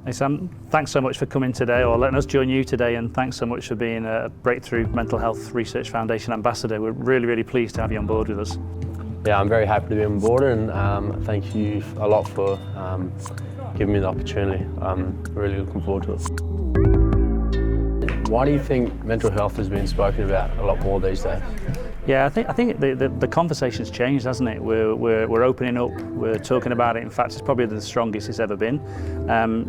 Hey Sam, thanks so much for coming today, or letting us join you today, and thanks so much for being a Breakthrough Mental Health Research Foundation Ambassador. We're really pleased to have you on board with us. Yeah, I'm very happy to be on board, and thank you a lot for giving me the opportunity. I'm really looking forward to it. Why do you think mental health has been spoken about a lot more these days? Yeah, I think the conversation's changed, hasn't it? We're opening up, we're talking about it. In fact, it's probably the strongest it's ever been.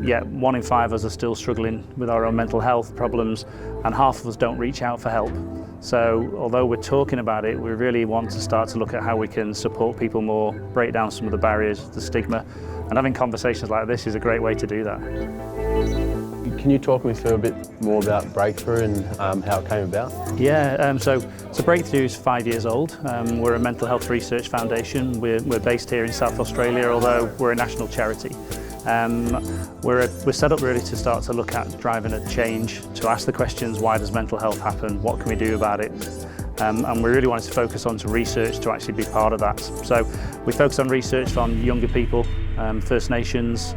Yet 1 in 5 of us are still struggling with our own mental health problems, and half of us don't reach out for help. So although we're talking about it, we really want to start to look at how we can support people more, break down some of the barriers, the stigma, and having conversations like this is a great way to do that. Can you talk me through a bit more about Breakthrough and how it came about? Yeah, so Breakthrough is 5 years old. We're a mental health research foundation. We're based here in South Australia, although we're a national charity. We're set up really to start to look at driving a change, to ask the questions, why does mental health happen, what can we do about it? And we really wanted to focus on some research to actually be part of that. So we focus on research on younger people, First Nations,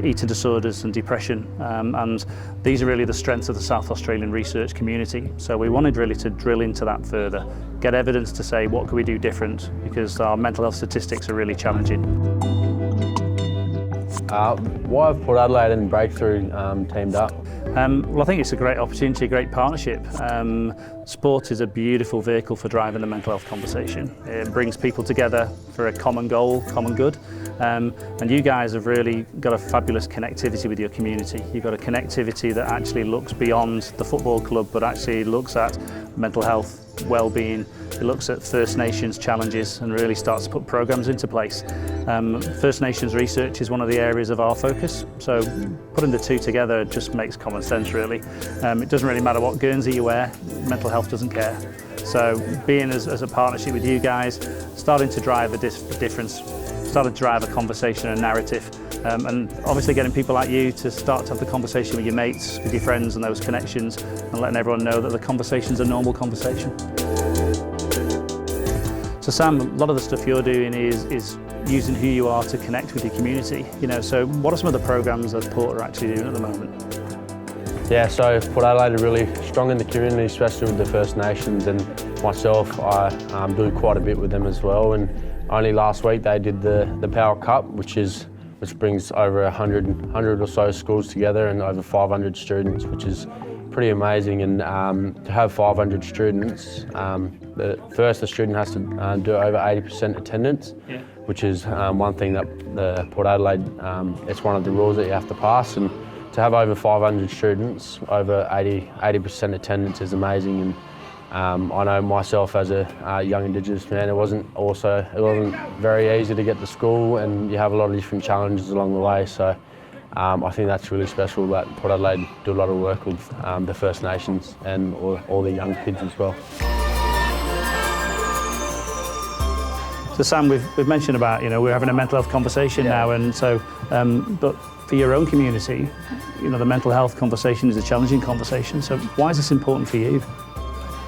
eating disorders and depression, and these are really the strengths of the South Australian research community. So we wanted really to drill into that further, get evidence to say what can we do different, because our mental health statistics are really challenging. Why have Port Adelaide and Breakthrough teamed up? Well, I think it's a great opportunity, a great partnership. Sport is a beautiful vehicle for driving the mental health conversation. It brings people together for a common goal, common good. And you guys have really got a fabulous connectivity with your community. You've got a connectivity that actually looks beyond the football club, but actually looks at mental health, well-being. It looks at First Nations challenges and really starts to put programs into place. First Nations research is one of the areas of our focus, so putting the two together just makes common sense really. It doesn't really matter what Guernsey you wear, mental health doesn't care. So being as a partnership with you guys, starting to drive a difference, starting to drive a conversation and narrative, and obviously getting people like you to start to have the conversation with your mates, with your friends and those connections, and letting everyone know that the conversation's a normal conversation. So Sam, a lot of the stuff you're doing is using who you are to connect with your community. So what are some of the programs that Port are actually doing at the moment? Yeah, so Port Adelaide are really strong in the community, especially with the First Nations, and myself, I do quite a bit with them as well. And only last week they did the Powell-Pepper Cup, which brings over 100 or so schools together and over 500 students, which is pretty amazing. And to have 500 students, the student has to do over 80% attendance, which is one thing that the Port Adelaide, it's one of the rules that you have to pass. And to have over 500 students, over 80% attendance is amazing. And I know myself as a young Indigenous man, it wasn't very easy to get to school, and you have a lot of different challenges along the way. So I think that's really special that Port Adelaide do a lot of work with the First Nations and all the young kids as well. So Sam, we've mentioned about, we're having a mental health conversation now, and so, but for your own community, the mental health conversation is a challenging conversation. So why is this important for you?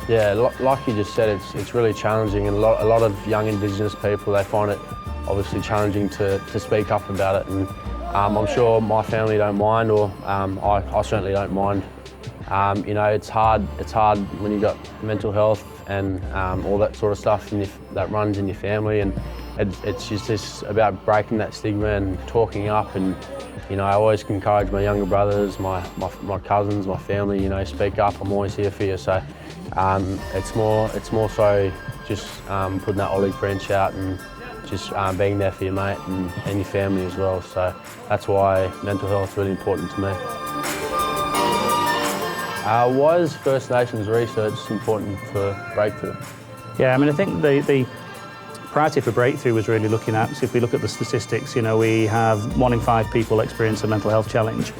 Yeah, like you just said, it's really challenging, and a lot of young Indigenous people, they find it obviously challenging to speak up about it. And I'm sure my family don't mind, or I certainly don't mind. It's hard when you've got mental health and all that sort of stuff that runs in your family, and it's just about breaking that stigma and talking up. And I always encourage my younger brothers, my cousins, my family, speak up. I'm always here for you. So it's more so just putting that olive branch out and just being there for your mate and your family as well. So that's why mental health is really important to me. Why is First Nations research important for Breakthrough? Yeah, I think the priority for Breakthrough was really looking at, so if we look at the statistics, we have 1 in 5 people experience a mental health challenge.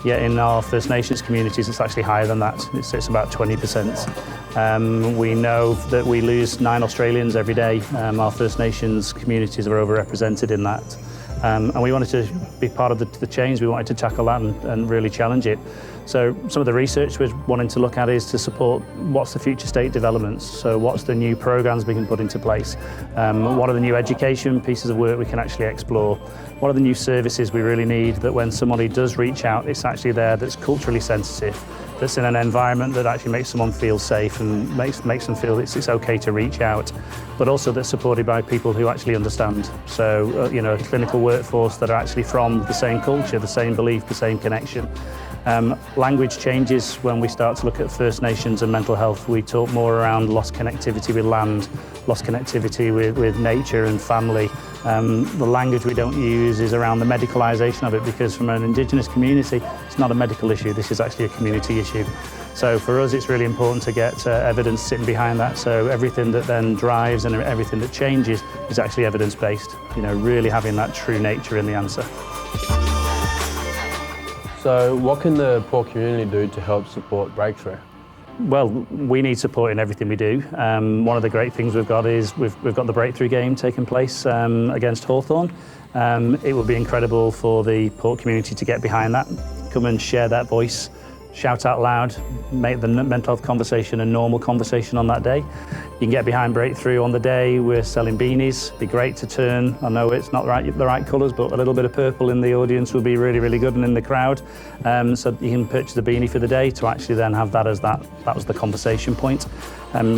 yet in our First Nations communities it's actually higher than that. It's about 20%. We know that we lose 9 Australians every day. Our First Nations communities are overrepresented in that. And we wanted to be part of the change. We wanted to tackle that and really challenge it. So some of the research we're wanting to look at is to support what's the future state developments. So what's the new programs we can put into place? What are the new education pieces of work we can actually explore? What are the new services we really need that when somebody does reach out, it's actually there, that's culturally sensitive, that's in an environment that actually makes someone feel safe and makes them feel it's okay to reach out, but also that's supported by people who actually understand. So, a clinical workforce that are actually from the same culture, the same belief, the same connection. Language changes when we start to look at First Nations and mental health. We talk more around lost connectivity with land, lost connectivity with nature and family. The language we don't use is around the medicalisation of it, because from an Indigenous community, it's not a medical issue, this is actually a community issue. So for us, it's really important to get evidence sitting behind that, so everything that then drives and everything that changes is actually evidence-based, really having that true nature in the answer. So what can the Port community do to help support Breakthrough? Well, we need support in everything we do. One of the great things we've got is we've got the Breakthrough game taking place against Hawthorn. It would be incredible for the Port community to get behind that, come and share that voice, shout out loud, make the mental health conversation a normal conversation on that day. You can get behind Breakthrough on the day. We're selling beanies. It'd be great to turn. I know it's not the right colours, but a little bit of purple in the audience would be really, really good, and in the crowd. So you can purchase a beanie for the day to actually then have that as that was the conversation point.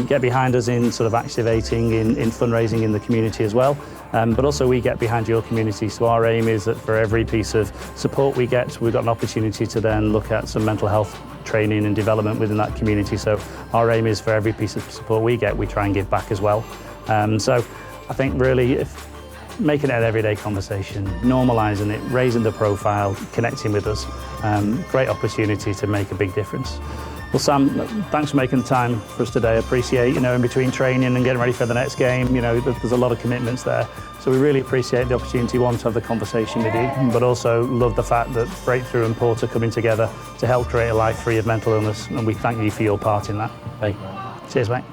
Get behind us in sort of activating in fundraising in the community as well. But also we get behind your community. So our aim is that for every piece of support we get, we've got an opportunity to then look at some mental health training and development within that community. So our aim is for every piece of support we get, we try and give back as well. So I think really making it an everyday conversation, normalising it, raising the profile, connecting with us, great opportunity to make a big difference. Well, Sam, thanks for making the time for us today. I appreciate, in between training and getting ready for the next game, there's a lot of commitments there. So we really appreciate the opportunity, one, to have the conversation with you, but also love the fact that Breakthrough and Port are coming together to help create a life free of mental illness, and we thank you for your part in that. Thank you. Cheers, mate.